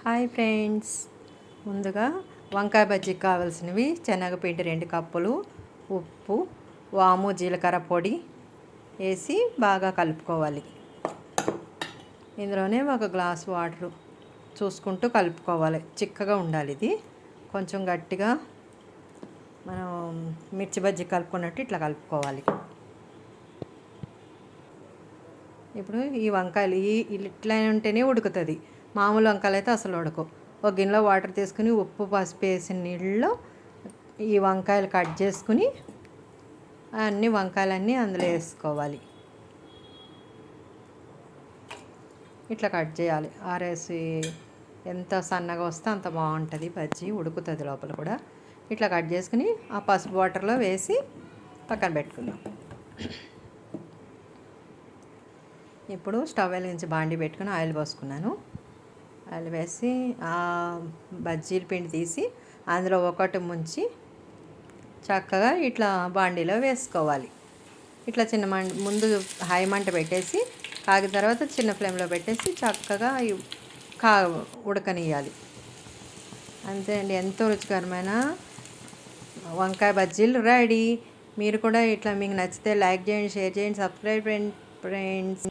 Hi friends, ముందుగా వంకాయ బజ్జీకి కావాల్సినవి శనగపిండి 2 కప్పులు, ఉప్పు, వాము, జీలకర్ర పొడి వేసి బాగా కలుపుకోవాలి. ఇందులోనే 1 గ్లాస్ వాటర్ చూసుకుంటూ కలుపుకోవాలి. చిక్కగా ఉండాలి. ఇది కొంచెం గట్టిగా మనం మిర్చి బజ్జీ కలుపుకున్నట్టు ఇట్లా కలుపుకోవాలి. ఇప్పుడు ఈ వంకాయలు ఇట్లా ఉంటేనే ఉడుకుతుంది. మామూలు వంకాయలు అయితే అసలు ఉడకవు. ఒక గిన్నెలో వాటర్ తీసుకుని ఉప్పు పసుపు వేసిన నీళ్ళలో ఈ వంకాయలు కట్ చేసుకుని అన్ని వంకాయలన్నీ అందులో వేసుకోవాలి. ఇట్లా కట్ చేయాలి. ఆరేసి ఎంత సన్నగా వస్తే అంత బాగుంటుంది. బజ్జీ ఉడుకుతుంది లోపల కూడా. ఇట్లా కట్ చేసుకుని ఆ పసుపు వాటర్లో వేసి పక్కన పెట్టుకుందాం. ఇప్పుడు స్టవ్ వెలిగించి బాండి పెట్టుకుని ఆయిల్ పోసుకున్నాను. ఆయిల్ వేసి ఆ బజ్జీల పిండి తీసి అందులో ఒకటి ముంచి చక్కగా ఇట్లా బాండీలో వేసుకోవాలి. ఇట్లా ముందు హై మంట పెట్టేసి కాగిన తర్వాత చిన్న ఫ్లేమ్లో పెట్టేసి చక్కగా ఉడకనియాలి. అంతే అండి, ఎంతో రుచికరమైన వంకాయ బజ్జీలు రెడీ. మీరు కూడా ఇట్లా మీకు నచ్చితే లైక్ చేయండి, షేర్ చేయండి, సబ్స్క్రైబ్ ఫ్రెండ్స్.